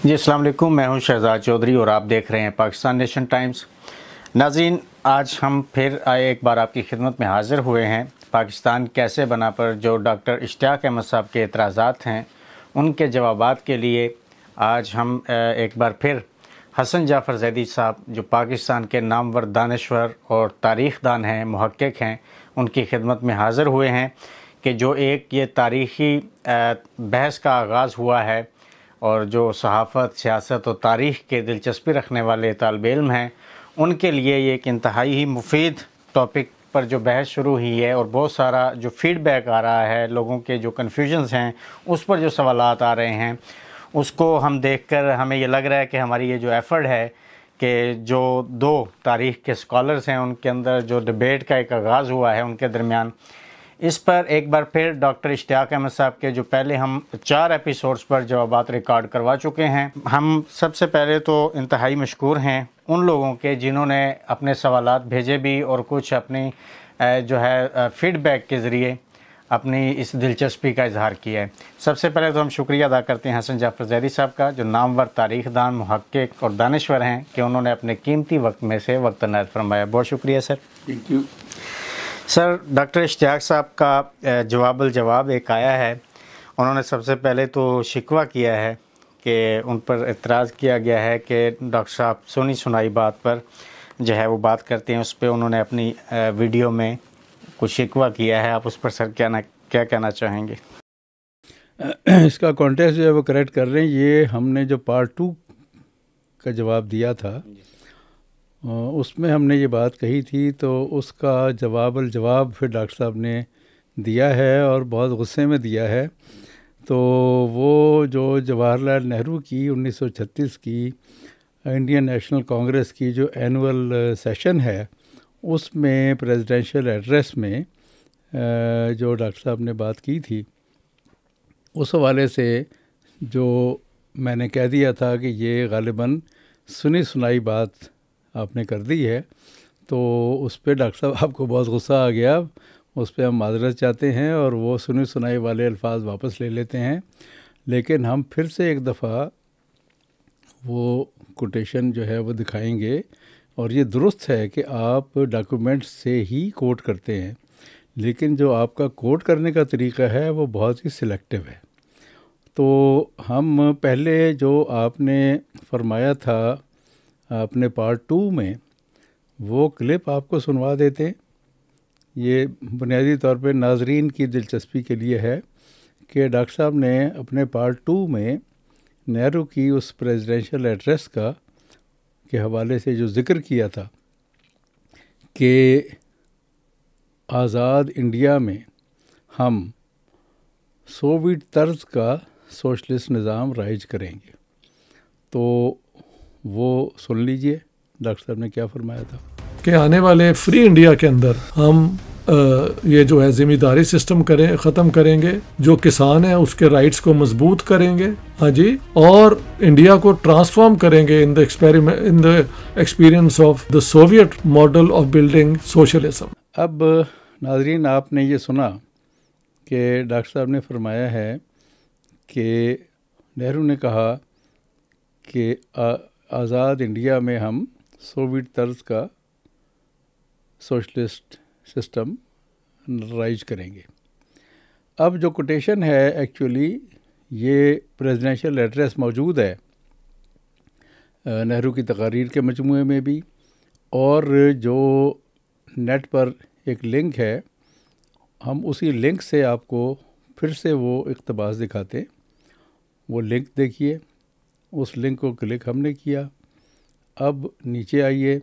جی السلام علیکم، میں ہوں شہزاد چودھری اور آپ دیکھ رہے ہیں پاکستان نیشن ٹائمز۔ ناظرین، آج ہم پھر ایک بار آپ کی خدمت میں حاضر ہوئے ہیں۔ پاکستان کیسے بنا پر جو ڈاکٹر اشتیاق احمد صاحب کے اعتراضات ہیں ان کے جوابات کے لیے آج ہم ایک بار پھر حسن جعفر زیدی صاحب جو پاکستان کے نامور دانشور اور تاریخ دان ہیں، محقق ہیں، ان کی خدمت میں حاضر ہوئے ہیں کہ جو ایک یہ تاریخی بحث کا آغاز ہوا ہے اور جو صحافت، سیاست اور تاریخ کے دلچسپی رکھنے والے طالب علم ہیں ان کے لیے یہ ایک انتہائی ہی مفید ٹاپک پر جو بحث شروع ہوئی ہے، اور بہت سارا جو فیڈ بیک آ رہا ہے، لوگوں کے جو کنفیوژنز ہیں اس پر جو سوالات آ رہے ہیں، اس کو ہم دیکھ کر ہمیں یہ لگ رہا ہے کہ ہماری یہ جو ایفرٹ ہے کہ جو دو تاریخ کے اسکالرز ہیں ان کے اندر جو ڈیبیٹ کا ایک آغاز ہوا ہے ان کے درمیان، اس پر ایک بار پھر ڈاکٹر اشتیاق احمد صاحب کے جو پہلے ہم 4 ایپیسوڈز پر جوابات ریکارڈ کروا چکے ہیں۔ ہم سب سے پہلے تو انتہائی مشکور ہیں ان لوگوں کے جنہوں نے اپنے سوالات بھیجے بھی اور کچھ اپنی جو ہے فیڈ بیک کے ذریعے اپنی اس دلچسپی کا اظہار کیا ہے۔ سب سے پہلے تو ہم شکریہ ادا کرتے ہیں حسن جعفر زیدی صاحب کا جو نامور تاریخ دان، محقق اور دانشور ہیں کہ انہوں نے اپنے قیمتی وقت میں سے وقت عنایت فرمایا۔ بہت شکریہ سر۔ تھینک یو سر، ڈاکٹر اشتیاق صاحب کا جواب الجواب ایک آیا ہے۔ انہوں نے سب سے پہلے تو شکوہ کیا ہے کہ ان پر اعتراض کیا گیا ہے کہ ڈاکٹر صاحب سنی سنائی بات پر جو ہے وہ بات کرتے ہیں، اس پہ انہوں نے اپنی ویڈیو میں کچھ شکوہ کیا ہے۔ آپ اس پر سر کیا کہنا چاہیں گے؟ اس کا کانٹیکسٹ جو ہے وہ کریکٹ کر رہے ہیں۔ یہ ہم نے جو پارٹ 2 کا جواب دیا تھا اس میں ہم نے یہ بات کہی تھی، تو اس کا جواب الجواب پھر ڈاکٹر صاحب نے دیا ہے اور بہت غصے میں دیا ہے۔ تو وہ جو جواہر لال نہرو کی 1936 کی انڈین نیشنل کانگریس کی جو اینول سیشن ہے اس میں پریزیڈینشیل ایڈریس میں جو ڈاکٹر صاحب نے بات کی تھی، اس حوالے سے جو میں نے کہہ دیا تھا کہ یہ غالباً سنی سنائی بات آپ نے کر دی ہے، تو اس پہ ڈاکٹر صاحب آپ کو بہت غصہ آ گیا۔ اس پہ ہم معذرت چاہتے ہیں اور وہ سنی سنائی والے الفاظ واپس لے لیتے ہیں، لیکن ہم پھر سے ایک دفعہ وہ کوٹیشن جو ہے وہ دکھائیں گے۔ اور یہ درست ہے کہ آپ ڈاکومنٹ سے ہی کوٹ کرتے ہیں، لیکن جو آپ کا کوٹ کرنے کا طریقہ ہے وہ بہت ہی سلیکٹیو ہے۔ تو ہم پہلے جو آپ نے فرمایا تھا اپنے پارٹ 2 میں وہ کلپ آپ کو سنوا دیتے ہیں۔ یہ بنیادی طور پہ ناظرین کی دلچسپی کے لیے ہے کہ ڈاکٹر صاحب نے اپنے پارٹ 2 میں نہرو کی اس پریزیڈینشیل ایڈریس کا کے حوالے سے جو ذکر کیا تھا کہ آزاد انڈیا میں ہم سوویت طرز کا سوشلسٹ نظام رائج کریں گے، تو وہ سن لیجئے ڈاکٹر صاحب نے کیا فرمایا تھا کہ آنے والے فری انڈیا کے اندر ہم یہ جو ہے زمینداری سسٹم ختم کریں گے، جو کسان ہیں اس کے رائٹس کو مضبوط کریں گے، ہاں جی، اور انڈیا کو ٹرانسفارم کریں گے in the experience of the Soviet model of building socialism. اب ناظرین، آپ نے یہ سنا کہ ڈاکٹر صاحب نے فرمایا ہے کہ نہرو نے کہا کہ آزاد انڈیا میں ہم سوویت طرز کا سوشلسٹ سسٹم رائج کریں گے۔ اب جو کوٹیشن ہے ایکچولی یہ پریزیڈینشیل ایڈریس موجود ہے نہرو کی تقاریر کے مجموعے میں بھی، اور جو نیٹ پر ایک لنک ہے، ہم اسی لنک سے آپ کو پھر سے وہ اقتباس دکھاتے ہیں۔ وہ لنک دیکھیے، اس لنک کو کلک ہم نے کیا۔ اب نیچے آئیے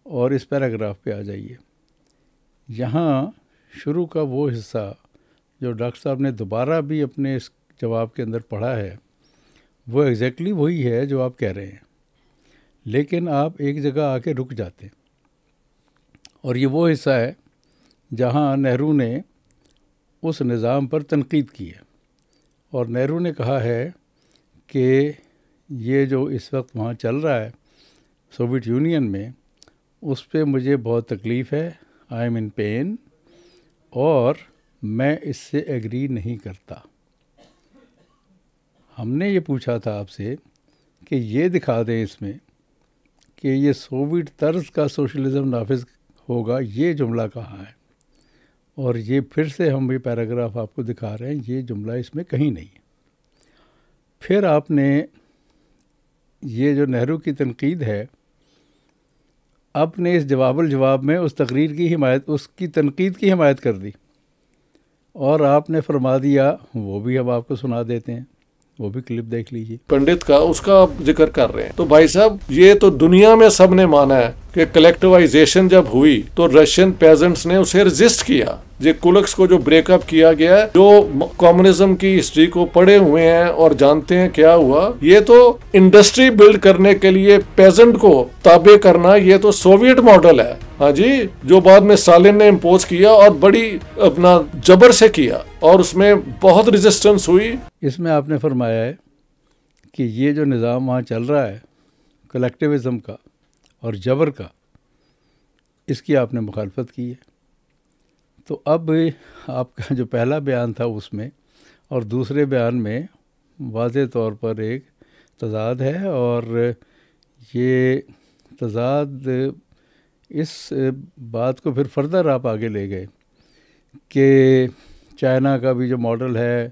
اور اس پیراگراف پہ آ جائیے۔ یہاں شروع کا وہ حصہ جو ڈاکٹر صاحب نے دوبارہ بھی اپنے اس جواب کے اندر پڑھا ہے وہ ایگزیکٹلی وہی ہے جو آپ کہہ رہے ہیں، لیکن آپ ایک جگہ آ کے رک جاتے ہیں، اور یہ وہ حصہ ہے جہاں نہرو نے اس نظام پر تنقید کی ہے، اور نہرو نے کہا ہے کہ یہ جو اس وقت وہاں چل رہا ہے سوویت یونین میں، اس پہ مجھے بہت تکلیف ہے، آئی ایم ان پین، اور میں اس سے ایگری نہیں کرتا۔ ہم نے یہ پوچھا تھا آپ سے کہ یہ دکھا دیں اس میں کہ یہ سوویٹ طرز کا سوشلزم نافذ ہوگا، یہ جملہ کہاں ہے؟ اور یہ پھر سے ہم یہ پیراگراف آپ کو دکھا رہے ہیں، یہ جملہ اس میں کہیں نہیں ہے۔ پھر آپ نے یہ جو نہرو کی تنقید ہے، آپ نے اس جواب الجواب میں اس تقریر کی حمایت، اس کی تنقید کی حمایت کر دی، اور آپ نے فرما دیا، وہ بھی ہم آپ کو سنا دیتے ہیں، وہ بھی کلپ دیکھ لیجیے۔ پنڈت کا اس کا آپ ذکر کر رہے ہیں، تو بھائی صاحب یہ تو دنیا میں سب نے مانا ہے کہ کلیکٹیوائزیشن جب ہوئی تو رشین پیزنٹس نے اسے ریزسٹ کیا۔ یہ کولکس کو جو بریک اپ کیا گیا ہے، جو کمیونزم کی ہسٹری کو پڑھے ہوئے ہیں اور جانتے ہیں کیا ہوا، یہ تو انڈسٹری بلڈ کرنے کے لیے پیزنٹ کو تابع کرنا، یہ تو سوویٹ ماڈل ہے، ہاں جی، جو بعد میں اسٹالن نے امپوز کیا اور بڑی اپنا جبر سے کیا، اور اس میں بہت ریزسٹنس ہوئی۔ اس میں آپ نے فرمایا ہے کہ یہ جو نظام وہاں چل رہا ہے کلیکٹیوزم کا اور جبر کا، اس کی آپ نے مخالفت کی ہے۔ تو اب آپ کا جو پہلا بیان تھا اس میں اور دوسرے بیان میں واضح طور پر ایک تضاد ہے، اور یہ تضاد اس بات کو پھر فردر آپ آگے لے گئے کہ چائنا کا بھی جو ماڈل ہے،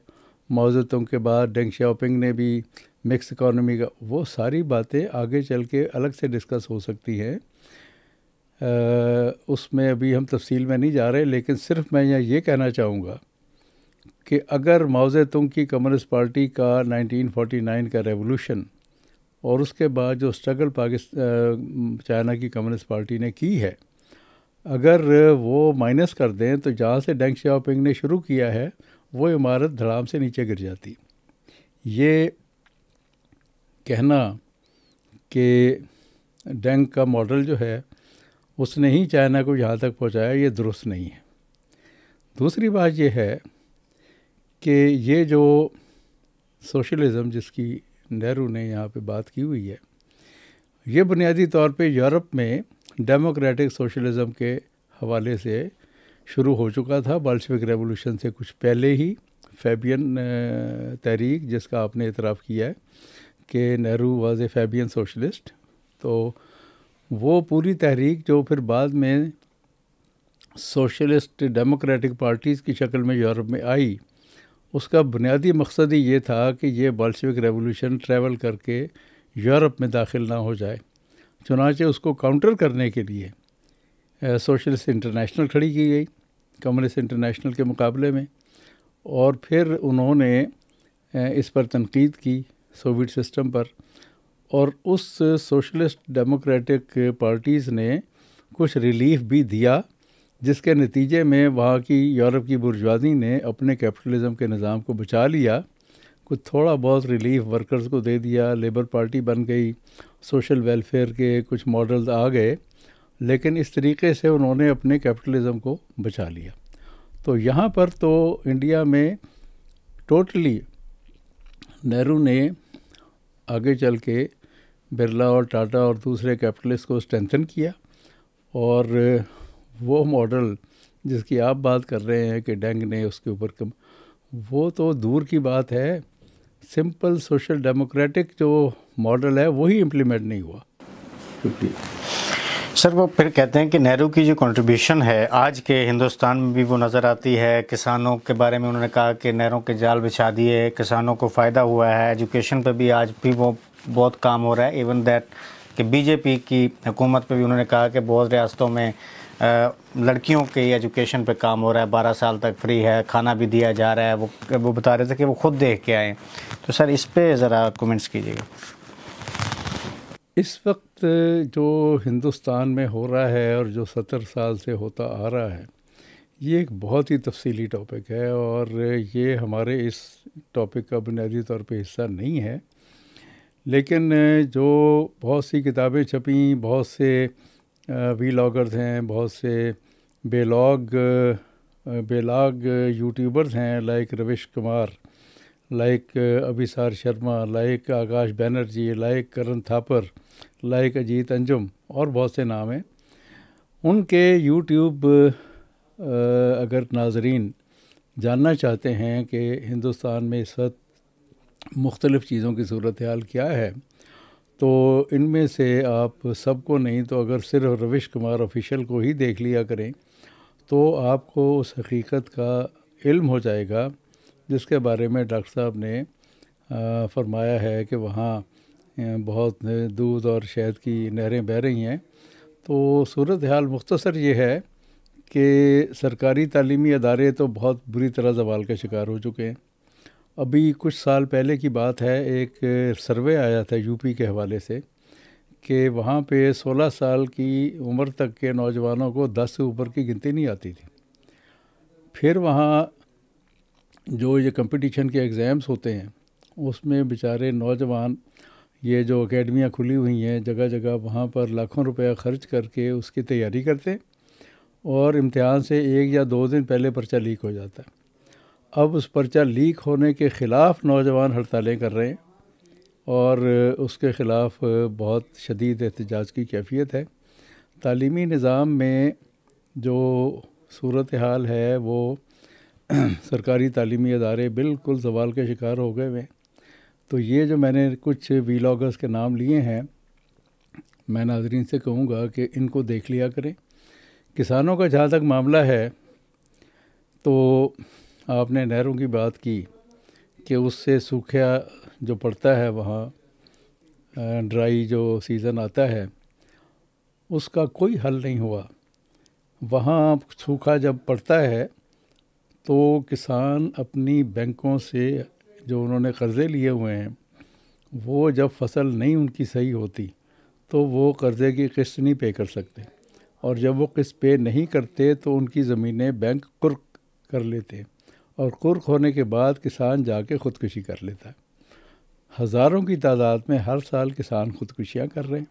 ماؤ زے تونگ کے بعد ڈینگ شیاؤپنگ نے بھی مکس اکانومی کا، وہ ساری باتیں آگے چل کے الگ سے ڈسکس ہو سکتی ہیں، اس میں ابھی ہم تفصیل میں نہیں جا رہے، لیکن صرف میں یہ کہنا چاہوں گا کہ اگر ماؤ زے تونگ کی کمیونسٹ پارٹی کا 1949 کا ریولوشن اور اس کے بعد جو اسٹرگل چائنا کی کمیونسٹ پارٹی نے کی ہے، اگر وہ مائنس کر دیں تو جہاں سے ڈینگ شیاؤپنگ نے شروع کیا ہے وہ عمارت دھڑام سے نیچے گر جاتی۔ یہ کہنا کہ ڈینگ کا ماڈل جو ہے اس نے ہی چائنا کو یہاں تک پہنچایا، یہ درست نہیں ہے۔ دوسری بات یہ ہے کہ یہ جو سوشلزم جس کی نہرو نے یہاں پہ بات کی ہوئی ہے، یہ بنیادی طور پہ یورپ میں ڈیموکریٹک سوشلزم کے حوالے سے شروع ہو چکا تھا، بلشوک ریولوشن سے کچھ پہلے ہی۔ فیبین تحریک، جس کا آپ نے اعتراف کیا ہے کہ Nehru was a Fabian socialist, تو وہ پوری تحریک جو پھر بعد میں سوشلسٹ ڈیموکریٹک پارٹیز کی شکل میں یورپ میں آئی، اس کا بنیادی مقصد ہی یہ تھا کہ یہ بلشوک ریولوشن ٹریول کر کے یورپ میں داخل نہ ہو جائے۔ چنانچہ اس کو کاؤنٹر کرنے کے لیے سوشلسٹ انٹرنیشنل کھڑی کی گئی کمیونسٹ انٹرنیشنل کے مقابلے میں، اور پھر انہوں نے اس پر تنقید کی سوویٹ سسٹم پر، اور اس سوشلسٹ ڈیموکریٹک پارٹیز نے کچھ ریلیف بھی دیا، جس کے نتیجے میں وہاں کی یورپ کی برجوازی نے اپنے کیپٹلزم کے نظام کو بچا لیا، کچھ تھوڑا بہت ریلیف ورکرز کو دے دیا، لیبر پارٹی بن گئی، سوشل ویلفیئر کے کچھ ماڈلز آ گئے، لیکن اس طریقے سے انہوں نے اپنے کیپٹلزم کو بچا لیا۔ تو یہاں پر تو انڈیا میں ٹوٹلی نہرو نے آگے چل کے برلا اور ٹاٹا اور دوسرے کیپٹلسٹ کو اسٹرینتھن کیا، اور وہ ماڈل جس کی آپ بات کر رہے ہیں کہ ڈینگ نے اس کے اوپر وہ تو دور کی بات ہے، سمپل سوشل ڈیموکریٹک جو ماڈل ہے وہی امپلیمنٹ نہیں ہوا۔ سر وہ پھر کہتے ہیں کہ نہرو کی جو کنٹریبیوشن ہے آج کے ہندوستان میں بھی وہ نظر آتی ہے۔ کسانوں کے بارے میں انہوں نے کہا کہ نہروں کے جال بچھا دیے، کسانوں کو فائدہ ہوا ہے، ایجوکیشن پہ بھی آج بھی وہ بہت کام ہو رہا ہے، ایون دیٹ کہ بی جے پی کی حکومت پہ بھی انہوں نے کہا کہ بہت ریاستوں میں لڑکیوں کے ایجوکیشن پہ کام ہو رہا ہے، 12 سال تک فری ہے، کھانا بھی دیا جا رہا ہے۔ وہ بتا رہے تھے کہ وہ خود دیکھ کے آئے، تو سر اس پہ ذرا کومنٹس کیجیے گا۔ اس وقت جو ہندوستان میں ہو رہا ہے اور جو 70 سال سے ہوتا آ رہا ہے، یہ ایک بہت ہی تفصیلی ٹاپک ہے، اور یہ ہمارے اس ٹاپک کا بنیادی طور پہ حصہ نہیں ہے، لیکن جو بہت سی کتابیں چھپیں، بہت سے وی لاگرز ہیں، بہت سے بے لاگ یوٹیوبرز ہیں، like Ravish Kumar, like Abhisar Sharma, like Akash Banerjee, like Karan Thapar, like Ajit انجم، اور بہت سے نام ہیں۔ ان کے یوٹیوب اگر ناظرین جاننا چاہتے ہیں کہ ہندوستان میں اس وقت مختلف چیزوں کی صورتحال کیا ہے، تو ان میں سے آپ سب کو نہیں تو اگر صرف روش کمار آفیشل کو ہی دیکھ لیا کریں تو آپ کو اس حقیقت کا علم ہو جائے گا جس کے بارے میں ڈاکٹر صاحب نے فرمایا ہے کہ وہاں بہت دودھ اور شہد کی نہریں بہہ رہی ہیں۔ تو صورتحال مختصر یہ ہے کہ سرکاری تعلیمی ادارے تو بہت بری طرح زوال کا شکار ہو چکے ہیں۔ ابھی کچھ سال پہلے کی بات ہے، ایک سروے آیا تھا یو پی کے حوالے سے کہ وہاں پہ 16 سال کی عمر تک کے نوجوانوں کو 10 سے اوپر کی گنتی نہیں آتی تھی۔ پھر وہاں جو یہ کمپٹیشن کے ایگزامس ہوتے ہیں اس میں بیچارے نوجوان، یہ جو اکیڈمیاں کھلی ہوئی ہیں جگہ جگہ، وہاں پر لاکھوں روپیہ خرچ کر کے اس کی تیاری کرتے اور امتحان سے 1 یا 2 دن پہلے پرچہ لیک ہو جاتا ہے۔ اب اس پرچہ لیک ہونے کے خلاف نوجوان ہڑتالیں کر رہے ہیں اور اس کے خلاف بہت شدید احتجاج کی کیفیت ہے۔ تعلیمی نظام میں جو صورتحال ہے وہ سرکاری تعلیمی ادارے بالکل زوال کے شکار ہو گئے ہوئے ہیں۔ تو یہ جو میں نے کچھ ویلاگرز کے نام لیے ہیں، میں ناظرین سے کہوں گا کہ ان کو دیکھ لیا کریں۔ کسانوں کا جہاں تک معاملہ ہے تو آپ نے نہروں کی بات کی کہ اس سے سوکھا جو پڑتا ہے وہاں، ڈرائی جو سیزن آتا ہے، اس کا کوئی حل نہیں ہوا۔ وہاں سوکھا جب پڑتا ہے تو کسان اپنی بینکوں سے جو انہوں نے قرضے لیے ہوئے ہیں، وہ جب فصل نہیں ان کی صحیح ہوتی تو وہ قرضے کی قسط نہیں پے کر سکتے، اور جب وہ قسط پے نہیں کرتے تو ان کی زمینیں بینک قرق کر لیتے ہیں، اور قرق ہونے کے بعد کسان جا کے خودکشی کر لیتا ہے۔ ہزاروں کی تعداد میں ہر سال کسان خودکشیاں کر رہے ہیں،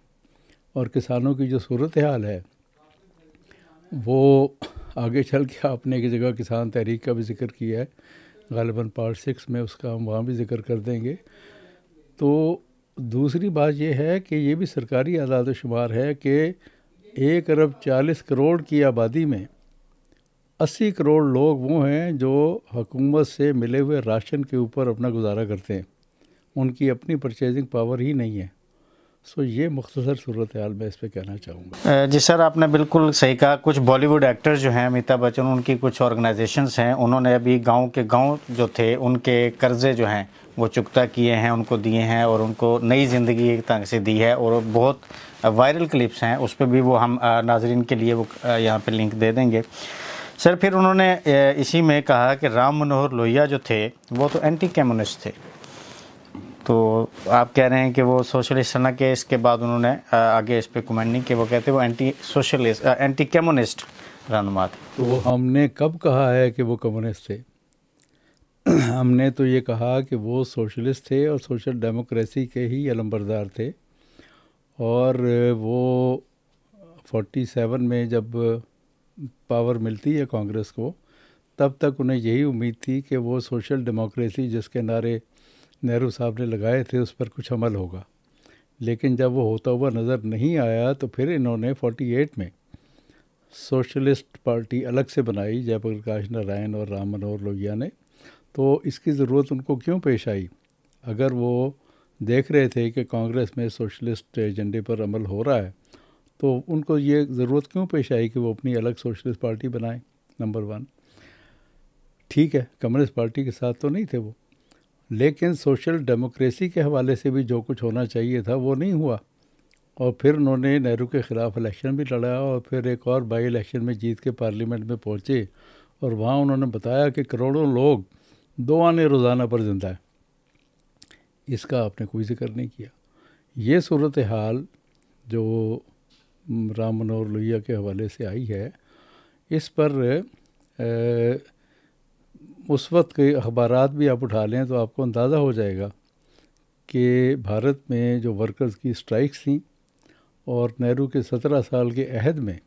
اور کسانوں کی جو صورتحال ہے وہ آگے چل کے آپ نے ایک جگہ کسان تحریک کا بھی ذکر کیا ہے، غالباً پارٹ 6 میں اس کا ہم وہاں بھی ذکر کر دیں گے۔ تو دوسری بات یہ ہے کہ یہ بھی سرکاری اعداد و شمار ہے کہ 1 ارب 40 کروڑ کی آبادی میں 80 کروڑ لوگ وہ ہیں جو حکومت سے ملے ہوئے راشن کے اوپر اپنا گزارا کرتے ہیں، ان کی اپنی پرچیزنگ پاور ہی نہیں ہے۔ سو یہ مختصر صورتحال میں اس پہ کہنا چاہوں گا۔ جی سر، آپ نے بالکل صحیح کہا۔ کچھ بالی ووڈ ایکٹر جو ہیں، امیتابھ بچن، ان کی کچھ آرگنائزیشنز ہیں، انہوں نے ابھی گاؤں کے گاؤں جو تھے ان کے قرضے جو ہیں وہ چکتا کیے ہیں، ان کو دیے ہیں اور ان کو نئی زندگی ایک طرح سے دی ہے، اور بہت وائرل کلپس ہیں، اس پہ بھی وہ ہم ناظرین کے لیے وہ یہاں پہ لنک دے دیں گے۔ سر پھر انہوں نے اسی میں کہا کہ رام منوہر لوہیا جو تھے وہ تو اینٹی کمیونسٹ تھے، تو آپ کہہ رہے ہیں کہ وہ سوشلسٹ نہ، کہ اس کے بعد انہوں نے آگے اس پہ کمنٹ نہیں کہ وہ کہتے وہ اینٹی سوشلسٹ، اینٹی کمیونسٹ رہنما تھے۔ تو ہم نے کب کہا ہے کہ وہ کمیونسٹ تھے؟ ہم نے تو یہ کہا کہ وہ سوشلسٹ تھے اور سوشل ڈیموکریسی کے ہی علمبردار تھے، اور وہ 47 میں جب پاور ملتی ہے کانگریس کو، تب تک انہیں یہی امید تھی کہ وہ سوشل ڈیموکریسی جس کے نعرے نہرو صاحب نے لگائے تھے اس پر کچھ عمل ہوگا، لیکن جب وہ ہوتا ہوا نظر نہیں آیا تو پھر انہوں نے 48 میں سوشلسٹ پارٹی الگ سے بنائی، جے پرکاش نارائن اور رام منوہر لوہیا نے۔ تو اس کی ضرورت ان کو کیوں پیش آئی؟ اگر وہ دیکھ رہے تھے کہ کانگریس میں سوشلسٹ ایجنڈے پر عمل ہو رہا ہے تو ان کو یہ ضرورت کیوں پیش آئی کہ وہ اپنی الگ سوشلسٹ پارٹی بنائیں؟ نمبر 1، ٹھیک ہے کمیونسٹ پارٹی کے ساتھ تو نہیں تھے وہ، لیکن سوشل ڈیموکریسی کے حوالے سے بھی جو کچھ ہونا چاہیے تھا وہ نہیں ہوا، اور پھر انہوں نے نہرو کے خلاف الیکشن بھی لڑا، اور پھر ایک اور بائی الیکشن میں جیت کے پارلیمنٹ میں پہنچے، اور وہاں انہوں نے بتایا کہ کروڑوں لوگ 2 آنے روزانہ پر زندہ ہے۔ اس کا آپ نے کوئی ذکر نہیں کیا۔ یہ صورتحال جو رام منوہر لوہیا کے حوالے سے آئی ہے، اس پر اس وقت کے اخبارات بھی آپ اٹھا لیں تو آپ کو اندازہ ہو جائے گا کہ بھارت میں جو ورکرز کی اسٹرائکس تھیں اور نہرو کے 17 سال کے عہد میں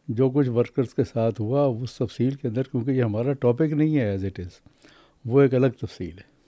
جو کچھ ورکرز کے ساتھ ہوا، اس تفصیل کے اندر، کیونکہ یہ ہمارا ٹاپک نہیں ہے ایز اٹ از، وہ ایک الگ تفصیل ہے۔